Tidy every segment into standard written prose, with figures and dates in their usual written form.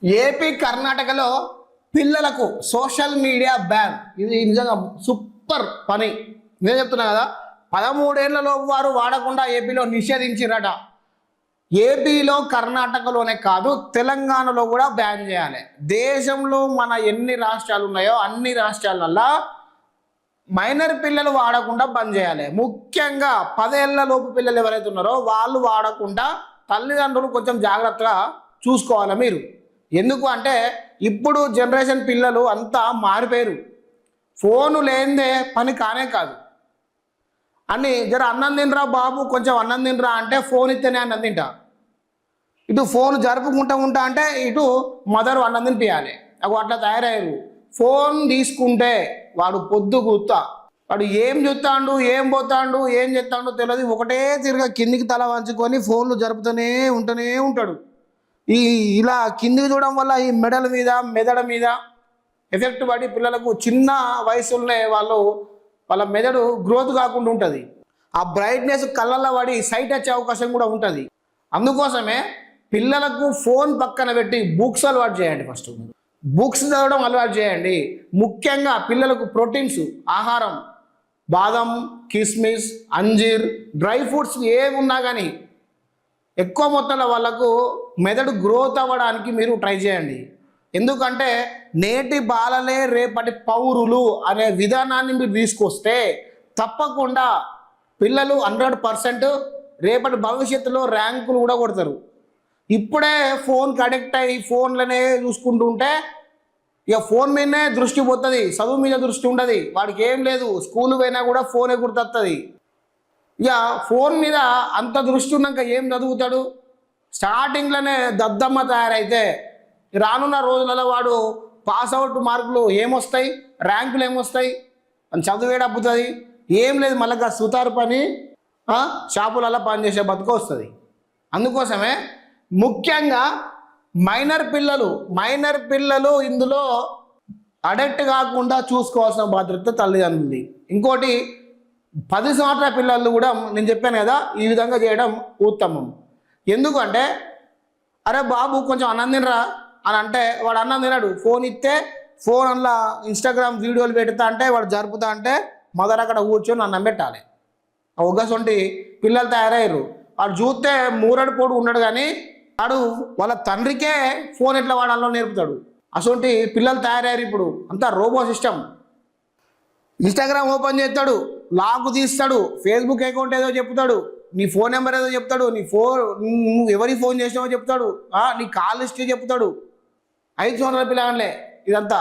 AP కర్ణాటకలో పిల్లలకు social media ban. ఇది నిజంగా సూపర్ పని. నేను చెప్తున్నా కదా, 13 ఏళ్లలోపు వారు వాడకుండా ఏపీలో నిషేధించిరట. ఏపీలో కర్ణాటకలోనే కాదు, తెలంగాణలో కూడా బ్యాన్ చేయాలి. దేశంలో మన ఎన్ని రాష్ట్రాలు ఉన్నాయో అన్ని రాష్ట్రాలల్లో మైనర్ పిల్లలు వాడకుండా బంద్ చేయాలి. ముఖ్యంగా 10 ఏళ్లలోపు పిల్లలు ఎవరైతే ఉన్నారో వాళ్ళు వాడకుండా తల్లిదండ్రులు కొంచెం జాగ్రత్తగా చూసుకోవాలి మీరు. ఎందుకు అంటే ఇప్పుడు జనరేషన్ పిల్లలు అంతా మారిపోయారు. ఫోను లేనిదే పని కానే కాదు. అని జర అన్నం తినరా బాబు, కొంచెం అన్నం తినరా అంటే ఫోన్ ఇస్తేనే అన్నం తింటా. ఇటు ఫోన్ జరుపుకుంటా ఉంటా అంటే ఇటు మదర్ అన్నం తినిపించాలి. అవి అట్లా తయారయ్యారు. ఫోన్ తీసుకుంటే వాడు పొద్దు కూతా, వాడు ఏం చూస్తాడు, ఏం పోతాడు, ఏం చేస్తాడో తెలియదు. ఒకటే తిరిగా కిందికి తల వంచుకొని ఫోన్లు జరుపుతూనే ఉంటాడు. ఇలా కిందికి చూడడం వల్ల ఈ మెడల మీద మెదడు మీద ఎఫెక్ట్ పడి పిల్లలకు చిన్న వయసులోనే వాళ్ళ మెదడు గ్రోత్ కాకుండా ఉంటుంది. ఆ బ్రైట్నెస్ కళ్ళల్లో పడి సైట్ వచ్చే అవకాశం కూడా ఉంటుంది. అందుకోసమే పిల్లలకు ఫోన్ పక్కన పెట్టి బుక్స్ అలవాటు చేయండి. ఫస్ట్ బుక్స్ చదవడం అలవాటు చేయండి. ముఖ్యంగా పిల్లలకు ప్రోటీన్స్ ఆహారం, బాదం, కిస్మిస్, అంజీర్, డ్రై ఫ్రూట్స్ ఏమున్నా కానీ ఎక్కువ మొత్తంలో వాళ్ళకు మెదడు గ్రోత్ అవ్వడానికి మీరు ట్రై చేయండి. ఎందుకంటే నేటి బాలలే రేపటి పౌరులు అనే విధానాన్ని మీరు తీసుకొస్తే తప్పకుండా పిల్లలు 100% రేపటి భవిష్యత్తులో ర్యాంకులు కూడా కొడతారు. ఇప్పుడే ఫోన్కి అడిక్ట్ అయ్యి ఫోన్లనే చూసుకుంటూ ఉంటే ఇక ఫోన్ మీదనే దృష్టి పోతుంది, చదువు మీద దృష్టి ఉండదు. వాడికి ఏం లేదు, స్కూల్ పోయినా కూడా ఫోనే గుర్తొస్తుంది. ఇక ఫోన్ మీద అంత దృష్టి ఉన్నాక ఏం చదువుతాడు? స్టార్టింగ్లోనే దద్దమ్మ తయారైతే రానున్న రోజులలో వాడు పాస్ అవుట్ మార్కులు ఏమొస్తాయి, ర్యాంకులు ఏమొస్తాయి, అని చదువేడబ్బుతుంది. ఏం లేదు, మళ్ళీ సుతారు పని షాపులలో పనిచేసే బతుకు వస్తుంది. అందుకోసమే ముఖ్యంగా మైనర్ పిల్లలు ఇందులో అడక్ట్ కాకుండా చూసుకోవాల్సిన బాధ్యత తల్లిదండ్రులది. ఇంకోటి 10 సంవత్సరాల పిల్లలు కూడా నేను చెప్పాను కదా, ఈ విధంగా చేయడం ఉత్తమం. ఎందుకంటే అరే బాబు కొంచెం అన్నం తినరా అని అంటే వాడు అన్నం తినడు. ఫోన్ ఇస్తే ఫోన్ అందులో ఇన్స్టాగ్రామ్ వీడియోలు పెడతా అంటే వాడు జరుపుతా అంటే మదర్ అక్కడ కూర్చొని అన్నం పెట్టాలి. ఒగ్గసొంటి పిల్లలు తయారయ్యారు. వాడు చూస్తే మూరడు పోడు ఉన్నాడు కానీ వాడు వాళ్ళ తండ్రికే ఫోన్ ఎట్లా వాడాలో నేర్పుతాడు. అసొంటి పిల్లలు తయారయ్యారు. ఇప్పుడు అంతా రోబో సిస్టమ్. ఇన్స్టాగ్రామ్ ఓపెన్ చేస్తాడు, లాక్ తీస్తాడు, ఫేస్బుక్ అకౌంట్ ఏదో చెప్తాడు, నీ ఫోన్ నెంబర్ ఏదో చెప్తాడు, నువ్వు ఎవరికి ఫోన్ చేసినావో చెప్తాడు, నీ కాల్ హిస్టరీ చెప్తాడు. 5 సంవత్సరాల పిల్లగాళ్ళే ఇదంతా.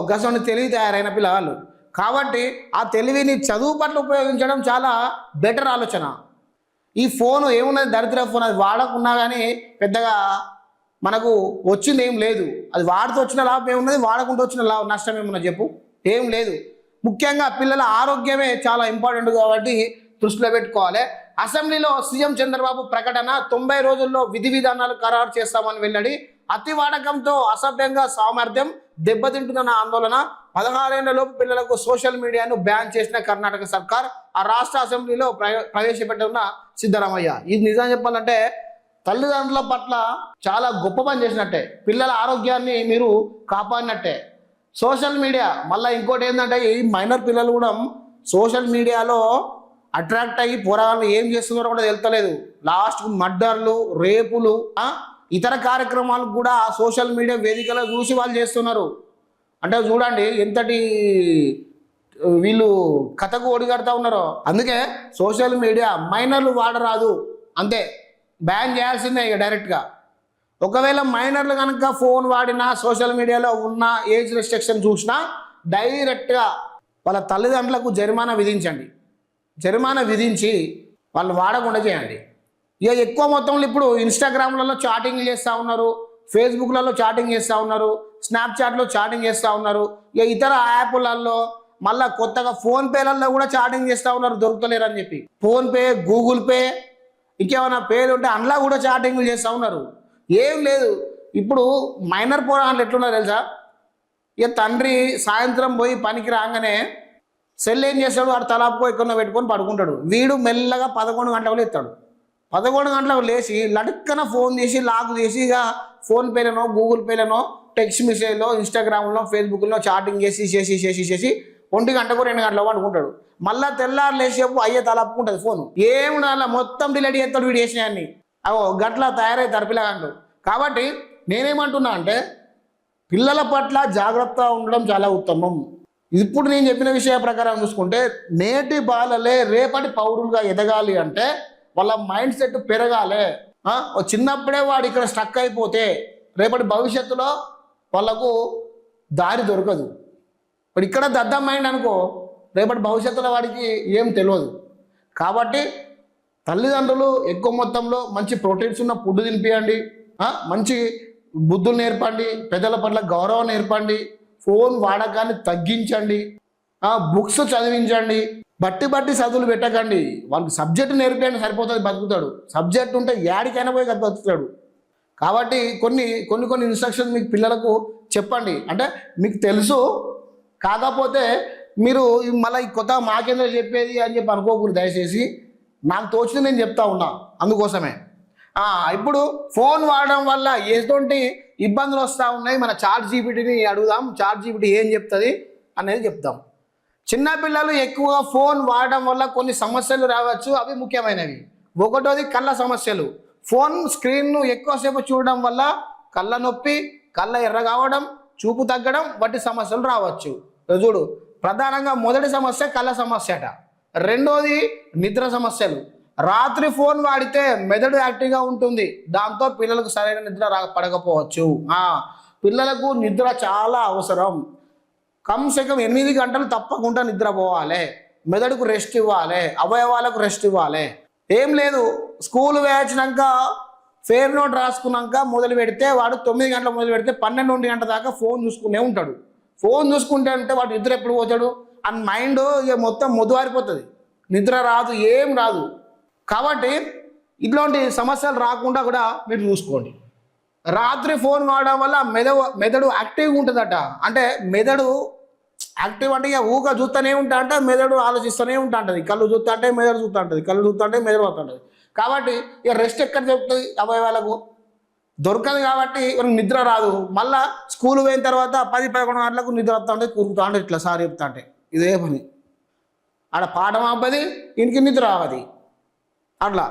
గసండి తెలివి తయారైన పిల్లగాళ్ళు. కాబట్టి ఆ తెలివిని చదువు పట్ల ఉపయోగించడం చాలా బెటర్ ఆలోచన. ఈ ఫోను ఏమున్నది, దరిద్ర ఫోన్. అది వాడకున్నా కానీ పెద్దగా మనకు వచ్చింది ఏం లేదు. అది వాడుతూ వచ్చిన లాభం ఏమున్నది, వాడకుండా వచ్చిన నష్టం ఏమున్నది చెప్పు? ఏం లేదు. ముఖ్యంగా పిల్లల ఆరోగ్యమే చాలా ఇంపార్టెంట్ కాబట్టి దృష్టిలో పెట్టుకోవాలి. అసెంబ్లీలో సీఎం చంద్రబాబు ప్రకటన, 90 రోజుల్లో విధి విధానాలు ఖరారు చేస్తామని వెల్లడి. అతి వాడకంతో అసభ్యంగా సామర్థ్యం దెబ్బతింటున్న ఆందోళన. 16 ఏళ్లలోపు పిల్లలకు సోషల్ మీడియాను బ్యాన్ చేసిన కర్ణాటక సర్కార్ ఆ రాష్ట్ర అసెంబ్లీలో ప్రవేశపెట్టున్న సిద్ధరామయ్య. ఇది నిజం చెప్పాలంటే తల్లిదండ్రుల పట్ల చాలా గొప్ప పని చేసినట్టే, పిల్లల ఆరోగ్యాన్ని మీరు కాపాడినట్టే. సోషల్ మీడియా మళ్ళీ ఇంకోటి ఏంటంటే ఈ మైనర్ పిల్లలు కూడా సోషల్ మీడియాలో అట్రాక్ట్ అయ్యి పోరాటాలు ఏం చేస్తున్నారో కూడా తెలుస్తలేదు. లాస్ట్ మర్డర్లు, రేపులు, ఇతర కార్యక్రమాలు కూడా సోషల్ మీడియా వేదికలో చూసి వాళ్ళు చేస్తున్నారు. అంటే చూడండి ఎంతటి వీళ్ళు కథకు ఒడిగడతా ఉన్నారో. అందుకే సోషల్ మీడియా మైనర్లు వాడరాదు, అంతే, బ్యాన్ చేయాల్సిందే ఇక డైరెక్ట్గా. ఒకవేళ మైనర్లు కనుక ఫోన్ వాడినా సోషల్ మీడియాలో ఉన్న ఏజ్ రెస్ట్రిక్షన్ చూసినా డైరెక్ట్గా వాళ్ళ తల్లిదండ్రులకు జరిమానా విధించండి. జరిమానా విధించి వాళ్ళు వాడకుండా చేయండి. ఇక ఎక్కువ మొత్తంలో ఇప్పుడు ఇన్స్టాగ్రామ్లలో చాటింగ్ చేస్తూ ఉన్నారు, ఫేస్బుక్లలో చాటింగ్ చేస్తూ ఉన్నారు, స్నాప్చాట్లో చాటింగ్ చేస్తూ ఉన్నారు. ఇక ఇతర యాప్లలో మళ్ళీ కొత్తగా ఫోన్పేలలో కూడా చాటింగ్ చేస్తూ ఉన్నారు, దొరుకుతలేరు అని చెప్పి. ఫోన్పే, గూగుల్ పే, ఇంకేమైనా పేరు ఉంటే అందులో కూడా చాటింగ్లు చేస్తూ ఉన్నారు. ఏం లేదు. ఇప్పుడు మైనర్ పోరాటాలు ఎట్లున్నారు తెలుసా? ఇక తండ్రి సాయంత్రం పోయి పనికి రాగానే సెల్ ఏం చేస్తాడు, వాడు తలాపుకో ఎక్కడో పెట్టుకొని పడుకుంటాడు. వీడు మెల్లగా 11 గంటలకు ఎత్తాడు. 11 గంటలకు లేచి లటుక్కన ఫోన్ చేసి లాక్ చేసి ఇక ఫోన్పేలోనో గూగుల్ పేలోనో టెక్స్ట్ మెసేజ్లో ఇన్స్టాగ్రామ్లో ఫేస్బుక్లో చాటింగ్ చేసి 1 గంటకు 2 గంటలకు పడుకుంటాడు. మళ్ళీ తెల్లారు లేచేపు అయ్యే తలప్పుకుంటుంది ఫోను. ఏముండాల మొత్తం డిలీట్ చేస్తాడు వీడు చేసినాయన్ని. అవో గట్లా తయారై తరపిలగండు. కాబట్టి నేనేమంటున్నా అంటే పిల్లల పట్ల జాగ్రత్త ఉండడం చాలా ఉత్తమం. ఇప్పుడు నేను చెప్పిన విషయ ప్రకారం చూసుకుంటే నేటి బాలలే రేపటి పౌరులుగా ఎదగాలి అంటే వాళ్ళ మైండ్ సెట్ పెరగాలి. చిన్నప్పుడే వాడు ఇక్కడ స్టక్ అయిపోతే రేపటి భవిష్యత్తులో వాళ్ళకు దారి దొరకదు. ఇప్పుడు ఇక్కడ దద్దం మైండ్ అనుకో రేపటి భవిష్యత్తులో వాడికి ఏం తెలియదు. కాబట్టి తల్లిదండ్రులు ఎక్కువ మొత్తంలో మంచి ప్రోటీన్స్ ఉన్న ఫుడ్ తినిపియండి, మంచి బుద్ధులు నేర్పండి, పెద్దల పట్ల గౌరవం నేర్పండి, ఫోన్ వాడకాన్ని తగ్గించండి, బుక్స్ చదివించండి, బట్టి చదువులు పెట్టకండి. వాళ్ళకి సబ్జెక్టు నేర్పండి సరిపోతుంది, బతుకుతాడు. సబ్జెక్ట్ ఉంటే యాడికైనా పోయి బతుకుతాడు. కాబట్టి కొన్ని ఇన్స్ట్రక్షన్స్ మీకు పిల్లలకు చెప్పండి. అంటే మీకు తెలుసు కాకపోతే మీరు మళ్ళీ కొత్త మాకేందో చెప్పేది అని చెప్పి అనుకోకూడదు. దయచేసి నాకు తోచింది నేను చెప్తా ఉన్నా, అందుకోసమే. ఇప్పుడు ఫోన్ వాడడం వల్ల ఎటువంటి ఇబ్బందులు వస్తూ ఉన్నాయి మన చాట్ జీపీటీని అడుగుదాం. చాట్ జీపీటీ ఏం చెప్తుంది అనేది చెప్తాం. చిన్నపిల్లలు ఎక్కువగా ఫోన్ వాడడం వల్ల కొన్ని సమస్యలు రావచ్చు, అవి ముఖ్యమైనవి. ఒకటోది కళ్ళ సమస్యలు. ఫోన్ స్క్రీన్ను ఎక్కువసేపు చూడడం వల్ల కళ్ళ నొప్పి, కళ్ళ ఎర్ర కావడం, చూపు తగ్గడం వంటి సమస్యలు రావచ్చు. చూడు, ప్రధానంగా మొదటి సమస్య కళ్ళ సమస్య అట. రెండోది నిద్ర సమస్యలు. రాత్రి ఫోన్ వాడితే మెదడు యాక్టివ్గా ఉంటుంది, దాంతో పిల్లలకు సరైన నిద్ర పడకపోవచ్చు. పిల్లలకు నిద్ర చాలా అవసరం. కమ్సే కమ్ 8 గంటలు తప్పకుండా నిద్రపోవాలి. మెదడుకు రెస్ట్ ఇవ్వాలి, అవయవాలకు రెస్ట్ ఇవ్వాలి. ఏం లేదు, స్కూల్ వేయించినాక ఫేర్ నోట్ రాసుకున్నాక మొదలు పెడితే వాడు 9 గంటలకు మొదలు పెడితే 12 గంటల దాకా ఫోన్ చూసుకునే ఉంటాడు. ఫోన్ చూసుకుంటే అంటే వాడు నిద్ర ఎప్పుడు పోతాడు? అని మైండ్ ఇక మొత్తం మొద్దువారిపోతుంది, నిద్ర రాదు, ఏం రాదు. కాబట్టి ఇట్లాంటి సమస్యలు రాకుండా కూడా మీరు చూసుకోండి. రాత్రి ఫోన్ వాడడం వల్ల మెదడు యాక్టివ్గా ఉంటుందట. అంటే మెదడు యాక్టివ్ అంటే ఇక ఊగా చూస్తూనే ఉంటా అంటే మెదడు ఆలోచిస్తూనే ఉంటా ఉంటుంది. కళ్ళు చూస్తా అంటే మెదడు చూస్తూ ఉంటుంది, కళ్ళు చూస్తా అంటే మెదడు పోతుంటుంది. కాబట్టి ఇక రెస్ట్ ఎక్కడ చెప్తుంది? అవయవాలకు దొరకదు. కాబట్టి నిద్ర రాదు. మళ్ళీ స్కూల్ పోయిన తర్వాత 10-11 గంటలకు నిద్ర వస్తూ ఉంటుంది, కూరుకుతా అంటే ఇట్లా సార్ చెప్తా అంటే ఇదే పని. ఆడ పాఠం అవ్వది, ఇంటికి నిద్ర అవ్వది, అట్లా.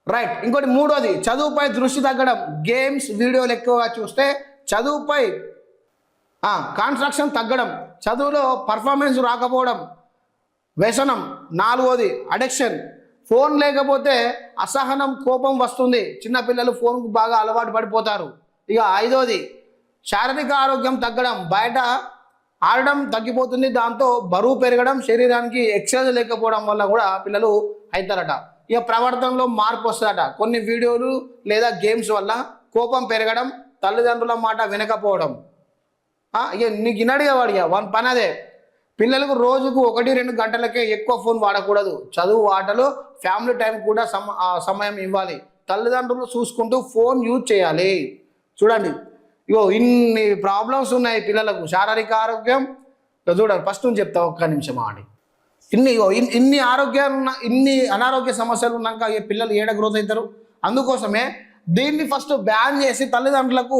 రైట్. ఇంకోటి మూడోది చదువుపై దృష్టి తగ్గడం. గేమ్స్, వీడియోలు ఎక్కువగా చూస్తే చదువుపై కాన్సంట్రేషన్ తగ్గడం, చదువులో పర్ఫార్మెన్స్ రాకపోవడం, వ్యసనం. నాలుగోది అడిక్షన్. ఫోన్ లేకపోతే అసహనం, కోపం వస్తుంది. చిన్నపిల్లలు ఫోన్కు బాగా అలవాటు పడిపోతారు. ఇక ఐదోది శారీరక ఆరోగ్యం తగ్గడం. బయట ఆడడం తగ్గిపోతుంది, దాంతో బరువు పెరగడం, శరీరానికి ఎక్సర్సైజ్ లేకపోవడం వల్ల కూడా పిల్లలు అవుతారట. ఇక ప్రవర్తనలో మార్పు వస్తుందట. కొన్ని వీడియోలు లేదా గేమ్స్ వల్ల కోపం పెరగడం, తల్లిదండ్రుల మాట వినకపోవడం. ఇక నీకు వినడిగా వాడిగా వన్ పని అదే. పిల్లలకు రోజుకు 1-2 గంటలకే ఎక్కువ ఫోన్ వాడకూడదు. చదువు, ఆటలు, ఫ్యామిలీ టైం కూడా సమయం ఇవ్వాలి. తల్లిదండ్రులు చూసుకుంటూ ఫోన్ యూజ్ చేయాలి. చూడండి, ఇగో ఇన్ని ప్రాబ్లమ్స్ ఉన్నాయి పిల్లలకు. శారీరక ఆరోగ్యం చూడండి, ఫస్ట్ నుంచి చెప్తా, ఒక్క నిమిషం ఆడి. ఇన్ని అనారోగ్య సమస్యలు ఉన్నాక ఈ పిల్లలు ఏడ గ్రోత్ అవుతారు? అందుకోసమే దీన్ని ఫస్ట్ బ్యాన్ చేసి తల్లిదండ్రులకు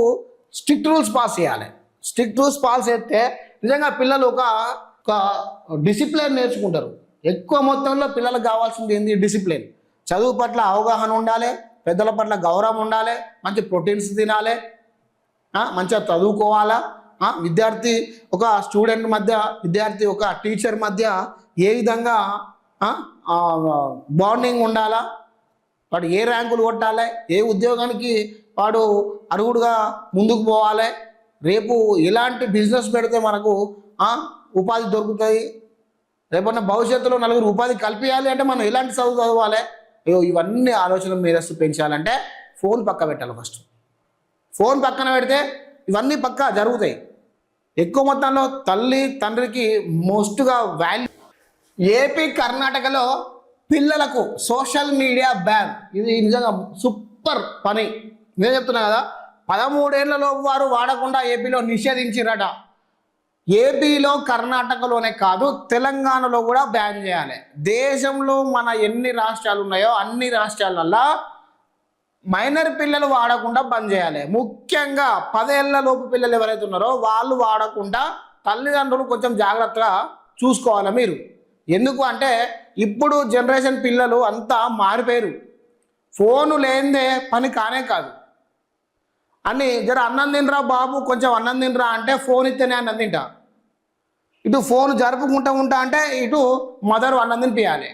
స్ట్రిక్ట్ రూల్స్ పాస్ చేయాలి. స్ట్రిక్ట్ రూల్స్ పాస్ చేస్తే నిజంగా పిల్లలు ఒక డిసిప్లిన్ నేర్చుకుంటారు. ఎక్కువ మొత్తంలో పిల్లలకు కావాల్సింది ఏంది? డిసిప్లిన్. చదువు పట్ల అవగాహన ఉండాలి, పెద్దల పట్ల గౌరవం ఉండాలి, మంచి ప్రోటీన్స్ తినాలి, మంచిగా చదువుకోవాలా. విద్యార్థి ఒక స్టూడెంట్ మధ్య, విద్యార్థి ఒక టీచర్ మధ్య ఏ విధంగా బాండింగ్ ఉండాలా, వాడు ఏ ర్యాంకులు కొట్టాలి, ఏ ఉద్యోగానికి వాడు అరుగుడుగా ముందుకు పోవాలి, రేపు ఎలాంటి బిజినెస్ పెడితే మనకు ఉపాధి దొరుకుతుంది, రేపన్న భవిష్యత్తులో నలుగురు ఉపాధి కల్పించాలి అంటే మనం ఎలాంటి చదువు చదవాలి, ఇవన్నీ ఆలోచన మేరస్సు పెంచాలంటే ఫోన్ పక్క పెట్టాలి. ఫస్ట్ ఫోన్ పక్కన పెడితే ఇవన్నీ పక్కా జరుగుతాయి. ఎక్కువ మొత్తంలో తల్లి తండ్రికి మోస్ట్గా వాల్యూ. ఏపీ, కర్ణాటకలో పిల్లలకు సోషల్ మీడియా బ్యాన్. ఇది నిజంగా సూపర్ పని. నేను చెప్తున్నా కదా, 13 ఏళ్లలోపు వారు వాడకుండా ఏపీలో నిషేధించిరట. ఏపీలో కర్ణాటకలోనే కాదు తెలంగాణలో కూడా బ్యాన్ చేయాలి. దేశంలో మన ఎన్ని రాష్ట్రాలు ఉన్నాయో అన్ని రాష్ట్రాలల్లో మైనర్ పిల్లలు వాడకుండా బంద్ చేయాలి. ముఖ్యంగా 10 ఏళ్ల లోపు పిల్లలు ఎవరైతే ఉన్నారో వాళ్ళు వాడకుండా తల్లిదండ్రులు కొంచెం జాగ్రత్తగా చూసుకోవాలి మీరు. ఎందుకు అంటే ఇప్పుడు జనరేషన్ పిల్లలు అంతా మారిపోయారు. ఫోను లేనిదే పని కానే కాదు. అని జర అన్నం తినరా బాబు, కొంచెం అన్నం తినరా అంటే ఫోన్ ఇస్తేనే అన్నం తింటా. ఇటు ఫోన్ జరుపుకుంటా ఉంటా అంటే ఇటు మదర్ అన్నం తినిపించాలి.